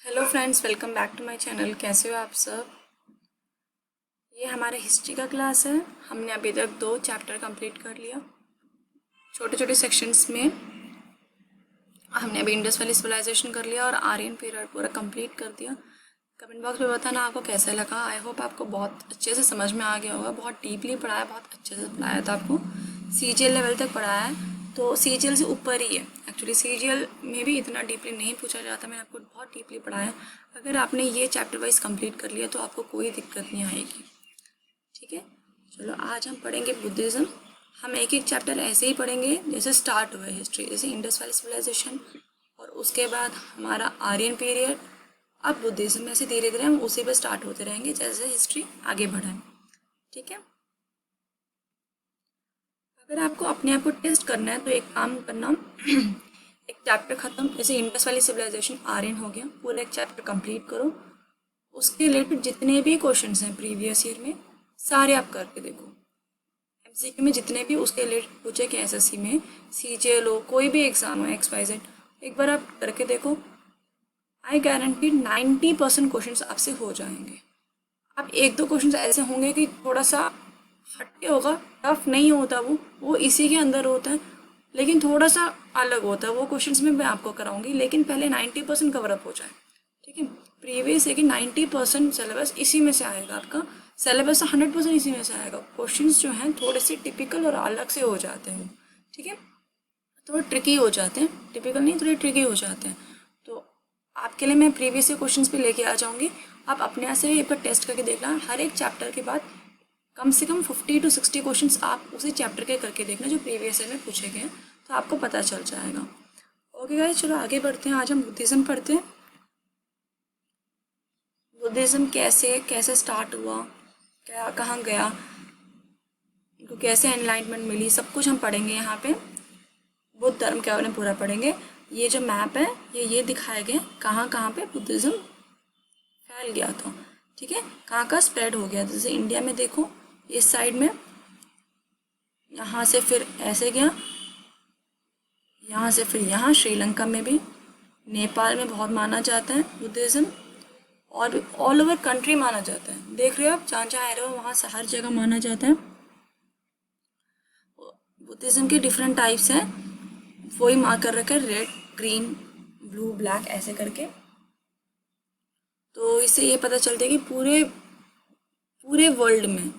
Hello friends, welcome back to my channel. कैसे हो आप सब? ये हमारे हिस्ट्री का क्लास है। हमने अभी तक 2 चैप्टर कंप्लीट कर लिया छोटे छोटे सेक्शंस में। हमने अभी इंडस वैली सिविलाइजेशन कर लिया और आर्यन पीरियड पूरा कंप्लीट कर दिया। कमेंट बॉक्स में बताना आपको कैसा लगा। आई होप आपको बहुत अच्छे से समझ में आ गया होगा। बहुत डीपली पढ़ाया, बहुत अच्छे से पढ़ाया था आपको। CGL लेवल तक पढ़ाया है, तो CGL से ऊपर ही है। एक्चुअली CGL में भी इतना डीपली नहीं पूछा जाता। मैंने आपको बहुत डीपली पढ़ाया। अगर आपने ये चैप्टर वाइज कंप्लीट कर लिया तो आपको कोई दिक्कत नहीं आएगी। ठीक है, चलो आज हम पढ़ेंगे बुद्धिज़्म। हम एक एक चैप्टर ऐसे ही पढ़ेंगे जैसे स्टार्ट हुआ है हिस्ट्री, जैसे इंडस वैली सिविलाइजेशन और उसके बाद हमारा आर्यन पीरियड। अब बुद्धिज़्म में से धीरे धीरे हम उसी पे स्टार्ट होते रहेंगे जैसे हिस्ट्री आगे बढ़ाएं। ठीक है, अगर आपको अपने आप को टेस्ट करना है तो एक काम करना एक चैप्टर खत्म, जैसे इंडस वैली सिविलाइजेशन आर्यन हो गया, पूरा एक चैप्टर कंप्लीट करो। उसके रिलेटेड जितने भी क्वेश्चंस हैं प्रीवियस ईयर में सारे आप करके देखो। MCQ में जितने भी उसके रिलेटेड पूछे कि SSC में, CGL हो, कोई भी एग्जाम हो, XYZ, एक बार आप करके देखो। आई गारंटी 90% क्वेश्चन आपसे हो जाएंगे। अब एक दो क्वेश्चन ऐसे होंगे कि थोड़ा सा हटके होगा, टफ नहीं होता, वो इसी के अंदर होता है, लेकिन थोड़ा सा अलग होता है। वो क्वेश्चंस में मैं आपको कराऊंगी, लेकिन पहले 90% कवर अप हो जाए। ठीक है, प्रीवियस है कि 90% सिलेबस इसी में से आएगा। आपका सिलेबस 100% इसी में से आएगा। क्वेश्चंस जो हैं थोड़े से टिपिकल और अलग से हो जाते हैं। ठीक है, थोड़ा ट्रिकी हो जाते हैं, टिपिकल नहीं, थोड़े ट्रिकी हो जाते हैं। तो आपके लिए मैं प्रीवियस ईयर क्वेश्चंस भी लेके आ जाऊंगी। आप अपने यहाँ से एक बार टेस्ट करके देखना। हर एक चैप्टर के बाद कम से कम 50 to 60 क्वेश्चंस आप उसी चैप्टर के करके देखना जो प्रीवियस ईयर में पूछे गए हैं, तो आपको पता चल जाएगा। ओके गाइस, चलो आगे बढ़ते हैं। आज हम बुद्धिज़्म पढ़ते हैं। बुद्धिज़्म कैसे कैसे स्टार्ट हुआ, क्या कहाँ गया, इनको कैसे एनलाइटमेंट मिली, सब कुछ हम पढ़ेंगे यहाँ पे। बुद्ध धर्म के बारे में पूरा पढ़ेंगे। ये जो मैप है ये दिखाए गए कहाँ कहाँ पे बुद्धिज़्म फैल गया था। ठीक है, कहाँ कहाँ स्प्रेड हो गया। जैसे इंडिया में देखो, इस साइड में, यहाँ से फिर ऐसे गया, यहाँ से फिर यहाँ श्रीलंका में भी, नेपाल में बहुत माना जाता है बुद्धिज़्म, और ऑल ओवर कंट्री माना जाता है। देख रहे हो आप, जहाँ जहाँ आ रहे हो वहाँ से हर जगह माना जाता है। बुद्धिज़्म के डिफरेंट टाइप्स हैं, वही मार्क कर रखा है, रेड, ग्रीन, ब्लू, ब्लैक ऐसे करके। तो इससे ये पता चलता है कि पूरे पूरे वर्ल्ड में,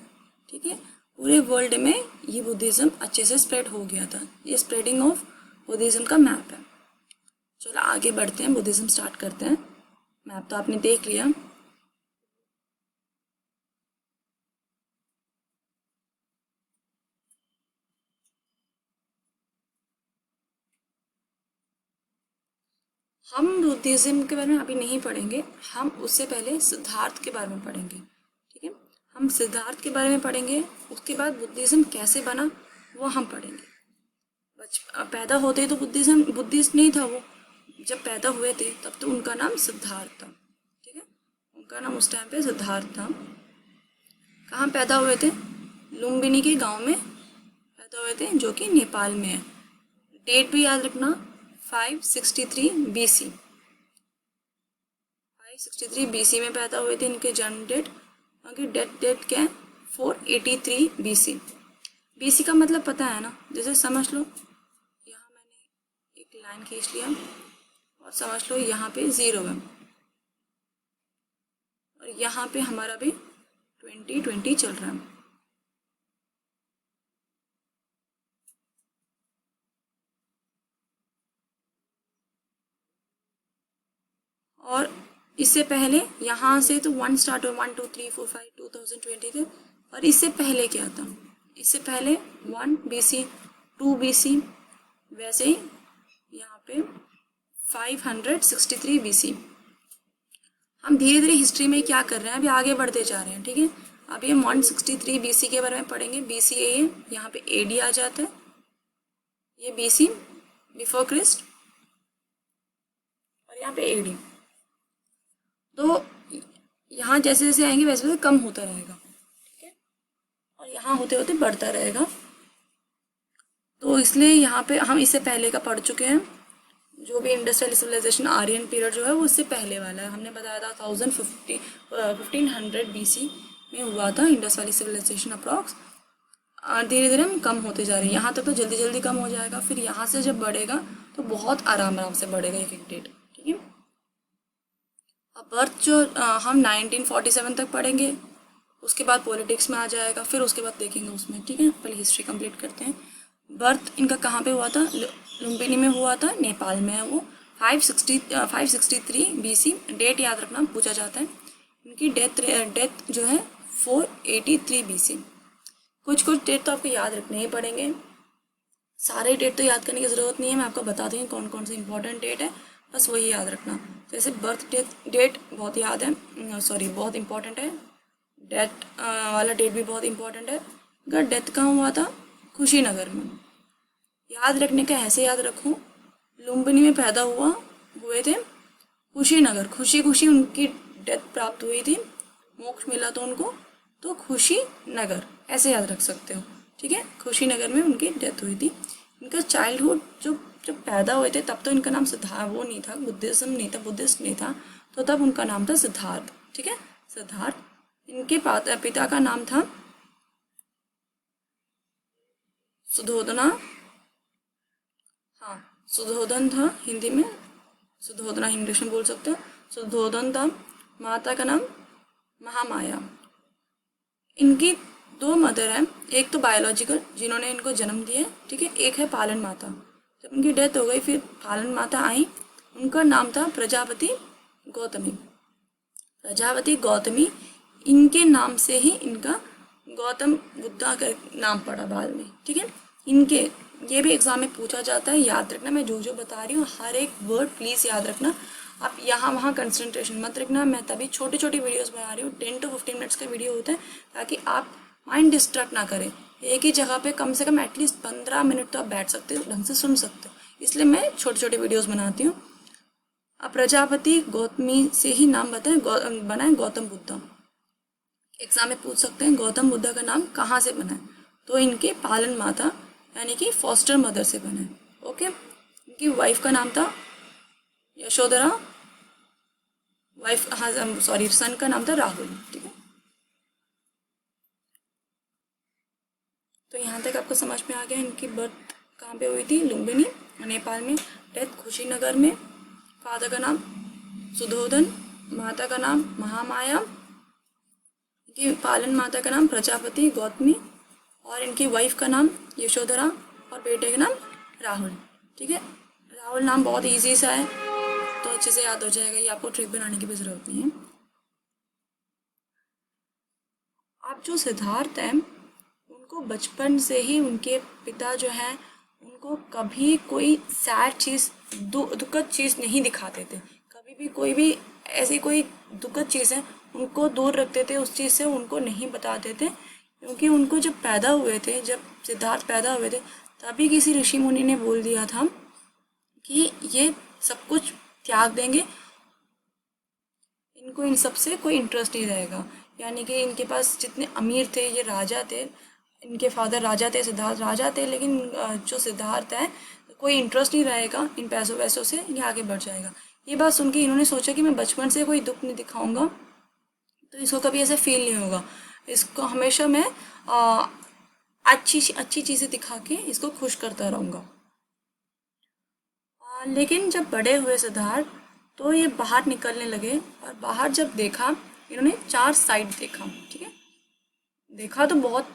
ठीक है, पूरे वर्ल्ड में ये बुद्धिज़्म अच्छे से स्प्रेड हो गया था। ये स्प्रेडिंग ऑफ बुद्धिज़्म का मैप है। चलो आगे बढ़ते हैं, बुद्धिज़्म स्टार्ट करते हैं। मैप तो आपने देख लिया। हम बुद्धिज़्म के बारे में अभी नहीं पढ़ेंगे, हम उससे पहले सिद्धार्थ के बारे में पढ़ेंगे। ठीक है, हम सिद्धार्थ के बारे में पढ़ेंगे, उसके बाद बुद्धिज़्म कैसे बना वो हम पढ़ेंगे। पैदा होते ही तो बुद्धिज़्म बुद्धिस्ट नहीं था वो। जब पैदा हुए थे तब तो उनका नाम सिद्धार्थ था। ठीक है, उनका नाम उस टाइम पे सिद्धार्थ था। कहाँ पैदा हुए थे? लुम्बिनी के गांव में पैदा हुए थे, जो कि नेपाल में है। डेट भी याद रखना, 563 BC। 563 BC में पैदा हुए थे। इनके जन्म डेट, उनकी डेथ डेट क्या है? 483 BC। BC का मतलब पता है ना, जैसे समझ लो यहाँ मैंने एक लाइन खींच लिया और समझ लो यहाँ पे 0 है और यहाँ पे हमारा भी 2020 चल रहा है। और इससे पहले यहाँ से तो 1 स्टार्ट हो, 1 2 3 4 5 2020 थे। और इससे पहले क्या था? इससे पहले 1 BC, 2 BC, वैसे ही यहाँ पे 563 BC। हम धीरे धीरे हिस्ट्री में क्या कर रहे हैं, अभी आगे बढ़ते जा रहे हैं। ठीक है, अभी हम 163 BC के बारे में पढ़ेंगे। BC ये यहाँ पे AD आ जाता है, ये BC बिफोर क्रिस्ट, और यहाँ पे AD। तो यहाँ जैसे जैसे आएंगे वैसे वैसे कम होता रहेगा। ठीक है, और यहाँ होते होते बढ़ता रहेगा। तो इसलिए यहाँ पे हम इससे पहले का पढ़ चुके हैं। जो भी Indus valley civilisation Aryan period जो है वो उससे पहले वाला है। हमने बताया था 1500 BC में हुआ था इंडस वैली सिविलाइजेशन अप्रॉक्स। धीरे धीरे हम कम होते जा रहे हैं, यहाँ तक तो जल्दी जल्दी कम हो जाएगा, फिर यहाँ से जब बढ़ेगा तो बहुत आराम आराम से बढ़ेगा एक एक डेट, ठीक है। अब बर्थ जो हम 1947 तक पढ़ेंगे, उसके बाद पॉलिटिक्स में आ जाएगा, फिर उसके बाद देखेंगे उसमें, ठीक है। पहले हिस्ट्री कंप्लीट करते हैं। बर्थ इनका कहाँ पे हुआ था? लुम्बिनी में हुआ था, नेपाल में है वो। 563 BC डेट याद रखना, पूछा जाता है। इनकी डेथ जो है 483 BC। कुछ डेट तो आपको याद रखने ही पड़ेंगे, सारे डेट तो याद करने की ज़रूरत नहीं है, मैं आपको बता दूँगी कौन कौन से इंपॉर्टेंट डेट है, बस वही याद रखना। जैसे बर्थ डेट बहुत याद है, बहुत इंपॉर्टेंट है। डेथ वाला डेट भी बहुत इंपॉर्टेंट है। अगर डेथ कहाँ हुआ था? कुशीनगर में। याद रखने का ऐसे याद रखूँ, लुम्बिनी में पैदा हुए थे, कुशीनगर, खुशी खुशी उनकी डेथ प्राप्त हुई थी, मोक्ष मिला था उनको, तो कुशीनगर ऐसे याद रख सकते हो, ठीक है। कुशीनगर में उनकी डेथ हुई थी। इनका चाइल्डहुड जब पैदा हुए थे तब तो इनका नाम सिद्धार्थ वो नहीं था, बुद्धिस्ट नहीं था, तो तब उनका नाम था सिद्धार्थ, ठीक है, सिद्धार्थ। इनके पिता का नाम था सुधोधना, हाँ सुधोधन था, हिंदी में सुधोधना, इंग्लिश में बोल सकते हो, सुधोधन था। माता का नाम महामाया। इनकी 2 मदर हैं, एक तो बायोलॉजिकल जिन्होंने इनको जन्म दिया, ठीक है, एक है पालन माता। जब उनकी डेथ हो गई फिर पालन माता आई, उनका नाम था प्रजापति गौतमी। प्रजापति गौतमी, इनके नाम से ही इनका गौतम बुद्धा का नाम पड़ा बाद में, ठीक है। इनके ये भी एग्जाम में पूछा जाता है, याद रखना। मैं जो बता रही हूँ हर एक वर्ड प्लीज़ याद रखना। आप यहाँ वहाँ कंसंट्रेशन मत रखना। मैं तभी छोटी छोटी वीडियोस बना रही हूँ, 10 to 15 मिनट्स का वीडियो होता है, ताकि आप माइंड डिस्ट्रैक्ट ना करें। एक ही जगह पे कम से कम एटलीस्ट 15 मिनट तो आप बैठ सकते हो, ढंग से सुन सकते हो, इसलिए मैं छोटी छोटी वीडियोज़ बनाती हूँ। अब प्रजापति गौतमी से ही नाम बना है गौतम बुद्धा। एग्जाम में पूछ सकते हैं गौतम बुद्धा का नाम कहाँ से बना है, तो इनके पालन माता यानी कि फॉस्टर मदर से बना है, ओके। इनकी वाइफ का नाम था यशोधरा, सन का नाम था राहुल, ठीक है। तो यहाँ तक आपको समझ में आ गया इनकी बर्थ कहाँ पे हुई थी? लुम्बिनी, नेपाल में। डेथ कुशीनगर में। फादर का नाम सुधोधन, माता का नाम महामाया, इनकी पालन माता का नाम प्रजापति गौतमी, और इनकी वाइफ का नाम यशोधरा, और बेटे का नाम राहुल, ठीक है। राहुल नाम बहुत इजी सा है, तो अच्छे से याद हो जाएगा, ये आपको ट्रिक बनाने की भी ज़रूरत नहीं है। आप जो सिद्धार्थ हैं उनको बचपन से ही उनके पिता जो हैं उनको कभी कोई सैड चीज़, दुखद चीज़ नहीं दिखाते थे। कभी भी कोई भी ऐसी कोई दुखद चीज़ है उनको दूर रखते थे, उस चीज़ से उनको नहीं बताते थे, क्योंकि उनको जब पैदा हुए थे, जब सिद्धार्थ पैदा हुए थे, तभी किसी ऋषि मुनि ने बोल दिया था कि ये सब कुछ त्याग देंगे, इनको इन सब से कोई इंटरेस्ट नहीं रहेगा। यानी कि इनके पास जितने अमीर थे, ये राजा थे, इनके फादर राजा थे, सिद्धार्थ राजा थे, लेकिन जो सिद्धार्थ है कोई इंटरेस्ट नहीं रहेगा इन पैसों वैसों से, ये आगे बढ़ जाएगा। ये बात सुन के इन्होंने सोचा कि मैं बचपन से कोई दुख नहीं दिखाऊंगा, तो इसको कभी ऐसा फील नहीं होगा, इसको हमेशा मैं अच्छी चीज़ें दिखा के इसको खुश करता रहूँगा। लेकिन जब बड़े हुए सिद्धार्थ तो ये बाहर निकलने लगे, और बाहर जब देखा इन्होंने 4 साइड देखा, ठीक है। देखा तो बहुत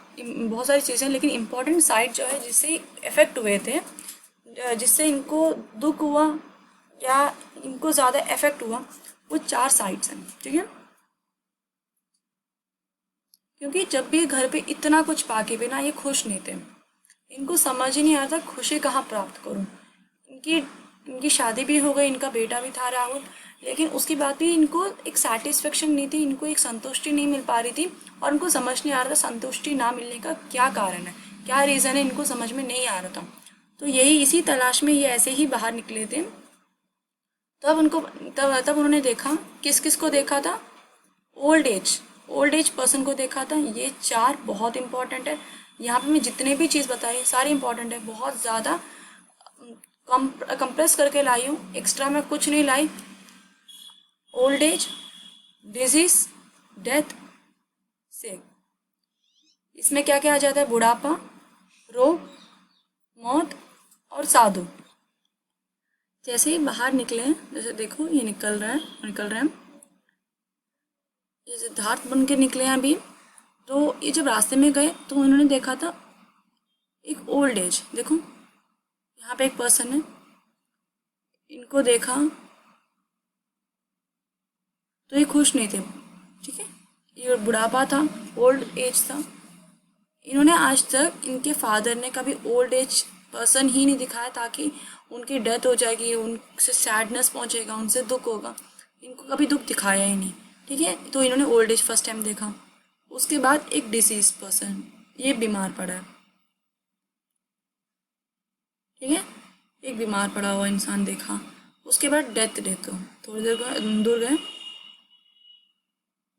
सारी चीज़ें, लेकिन इम्पोर्टेंट साइड जो है जिससे इफेक्ट हुए थे, जिससे इनको दुख हुआ या इनको ज़्यादा इफेक्ट हुआ, वो 4 साइड्स हैं, ठीक है। क्योंकि जब भी घर पे इतना कुछ पाके भी ना ये खुश नहीं थे, इनको समझ ही नहीं आ रहा था खुशी कहाँ प्राप्त करूँ। इनकी शादी भी हो गई, इनका बेटा भी था राहुल, लेकिन उसके बाद भी इनको एक सेटिस्फेक्शन नहीं थी, इनको एक संतुष्टि नहीं मिल पा रही थी, और इनको समझ नहीं आ रहा था संतुष्टि ना मिलने का क्या कारण है, क्या रीज़न है, इनको समझ में नहीं आ रहा था। तो यही इसी तलाश में ये ऐसे ही बाहर निकले थे। तब उन्होंने देखा, किस किस को देखा था? ओल्ड एज पर्सन को देखा था। ये 4 बहुत इंपॉर्टेंट है। यहाँ पे मैं जितने भी चीज़ बताई सारी इंपॉर्टेंट है, बहुत ज़्यादा कंप्रेस करके लाई हूँ, एक्स्ट्रा मैं कुछ नहीं लाई। Old age, disease, death, save, इसमें क्या क्या आ जाता है? बुढ़ापा, रोग, मौत और साधु। जैसे ही बाहर निकले हैं, जैसे देखो ये निकल रहे हैं, ये सिद्धार्थ बन के निकले हैं अभी। तो ये जब रास्ते में गए तो उन्होंने देखा था एक ओल्ड एज, देखो यहाँ पे एक पर्सन है, इनको देखा तो ये खुश नहीं थे, ठीक है, ये बुढ़ापा था, ओल्ड एज था। इन्होंने आज तक, इनके फादर ने कभी ओल्ड एज पर्सन ही नहीं दिखाया, ताकि उनकी डेथ हो जाएगी, उनसे सैडनेस पहुंचेगा, उनसे दुख होगा, इनको कभी दुख दिखाया ही नहीं, ठीक है। तो इन्होंने ओल्ड एज फर्स्ट टाइम देखा। उसके बाद एक डिसीज पर्सन, ये बीमार पड़ा है, ठीक है, एक बीमार पड़ा हुआ इंसान देखा। उसके बाद डेथ देखो, थोड़ी देर दूर गए,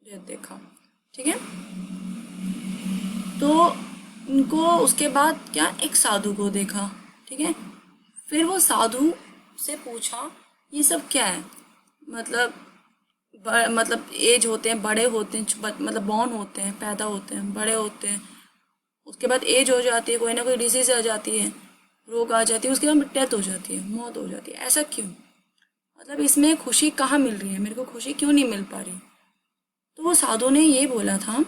डेथ देखा, ठीक है। तो इनको उसके बाद क्या, एक साधु को देखा, ठीक है। फिर वो साधु से पूछा ये सब क्या है, मतलब एज होते हैं, बड़े होते हैं, मतलब बॉर्न होते हैं, पैदा होते हैं, बड़े होते हैं, उसके बाद एज हो जाती है, कोई ना कोई डिजीज आ जाती है, रोग आ जाती है, उसके बाद डेथ हो जाती है, मौत हो जाती है, ऐसा क्यों? मतलब इसमें खुशी कहाँ मिल रही है, मेरे को खुशी क्यों नहीं मिल पा रही? तो वो साधु ने ये बोला था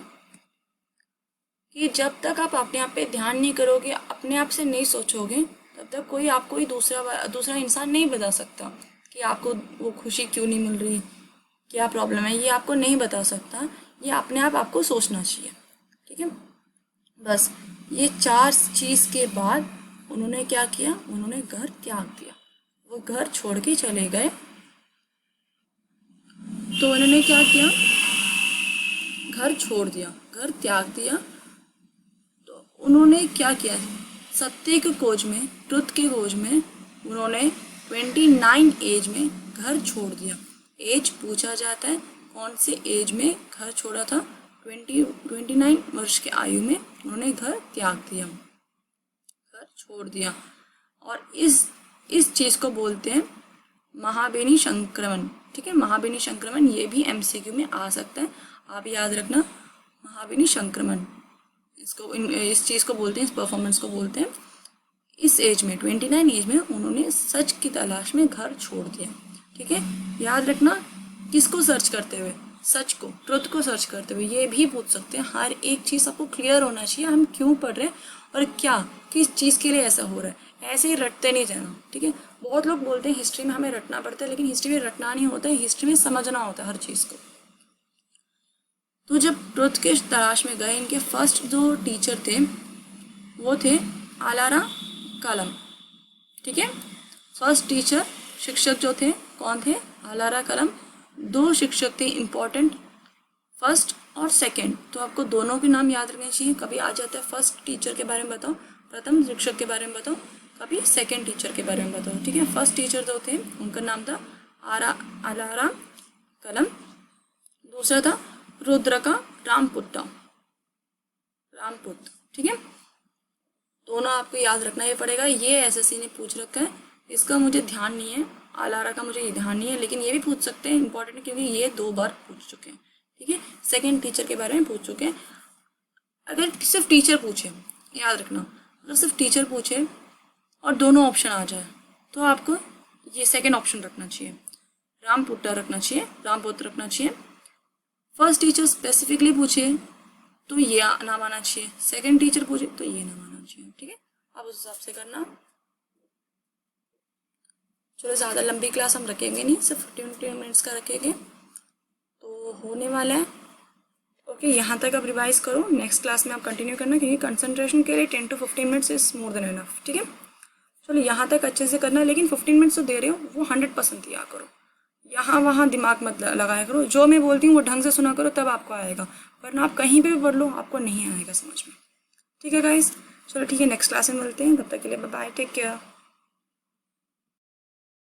कि जब तक आप अपने आप पे ध्यान नहीं करोगे, अपने आप से नहीं सोचोगे, तब तक कोई आपको ही दूसरा इंसान नहीं बता सकता कि आपको वो खुशी क्यों नहीं मिल रही, क्या प्रॉब्लम है, ये आपको नहीं बता सकता। ये अपने आप आपको सोचना चाहिए, ठीक है। बस ये 4 चीज़ के बाद उन्होंने क्या किया, उन्होंने घर त्याग दिया, वो घर छोड़ के चले गए। तो उन्होंने क्या किया, घर छोड़ दिया, घर त्याग दिया। तो उन्होंने क्या किया, सत्य की खोज में, ट्रुथ की खोज में उन्होंने 29 एज में घर छोड़ दिया। एज पूछा जाता है, कौन से एज में घर छोड़ा था? 29 वर्ष के आयु में उन्होंने घर त्याग दिया, घर छोड़ दिया। और इस चीज़ को बोलते हैं महाबेनी संक्रमण, ठीक है। महाबेनी संक्रमण ये भी एमसीक्यू में आ सकता है, आप याद रखना, महाबेनी संक्रमण इस चीज़ को बोलते हैं, इस परफॉर्मेंस को बोलते हैं। इस एज में 29 एज में उन्होंने सच की तलाश में घर छोड़ दिया, ठीक है। याद रखना, किसको सर्च करते हुए? सच को, ट्रुथ को सर्च करते हुए। ये भी पूछ सकते हैं, हर एक चीज़ आपको क्लियर होना चाहिए, हम क्यों पढ़ रहे हैं और क्या, किस चीज़ के लिए ऐसा हो रहा है। ऐसे ही रटते नहीं जाना, ठीक है। बहुत लोग बोलते हैं हिस्ट्री में हमें रटना पड़ता है, लेकिन हिस्ट्री में रटना नहीं होता है, हिस्ट्री में समझना होता है हर चीज़ को। तो जब ट्रुथ के तलाश में गए, इनके फर्स्ट जो टीचर थे वो थे आलारा कलम, ठीक है। फर्स्ट टीचर, शिक्षक जो थे, कौन थे? आलारा कलम। 2 शिक्षक थे इम्पोर्टेंट, फर्स्ट और सेकंड। तो आपको दोनों के नाम याद रखने चाहिए। कभी आ जाता है फर्स्ट टीचर के बारे में बताओ, प्रथम शिक्षक के बारे में बताओ, कभी सेकंड टीचर के बारे में बताओ, ठीक है। फर्स्ट टीचर जो थे उनका नाम था आलारा कलम। दूसरा था रुद्र का रामपुट, ठीक है। दोनों आपको याद रखना ही पड़ेगा। ये एसएससी ने पूछ रखा है, इसका मुझे ध्यान नहीं है, आलारा का मुझे ध्यान नहीं है, लेकिन ये भी पूछ सकते हैं, इंपॉर्टेंट, क्योंकि ये 2 बार पूछ चुके हैं, ठीक है। सेकंड टीचर के बारे में पूछ चुके हैं। अगर सिर्फ टीचर पूछे, याद रखना, अगर सिर्फ टीचर पूछे और दोनों ऑप्शन आ जाए तो आपको ये सेकंड ऑप्शन रखना चाहिए, रामपुट्टा रखना चाहिए, रामपुत्र रखना चाहिए। फर्स्ट टीचर स्पेसिफिकली पूछे तो ये नाम आना चाहिए, सेकंड टीचर पूछे तो ये नाम आना चाहिए, ठीक है। आप उस हिसाब से करना। चलो, ज़्यादा लंबी क्लास हम रखेंगे नहीं, सिर्फ 15 मिनट्स का रखेंगे तो होने वाला है। ओके, यहाँ तक आप रिवाइज करो, नेक्स्ट क्लास में आप कंटिन्यू करना, क्योंकि कंसंट्रेशन के लिए 10 to 15 minutes is more than enough, ठीक है। चलो, यहाँ तक अच्छे से करना, लेकिन 15 मिनट्स तो दे रहे हो, वो 100% दिया करो, यहाँ वहाँ दिमाग मत लगाया करो। जो मैं बोलती हूँ वो ढंग से सुना करो, तब आपको आएगा, वरना आप कहीं पे भी पढ़ लो, आपको नहीं आएगा समझ में, ठीक है गाइस। चलो ठीक है, नेक्स्ट क्लास में मिलते हैं, तब तक के लिए बाय बाय, टेक केयर।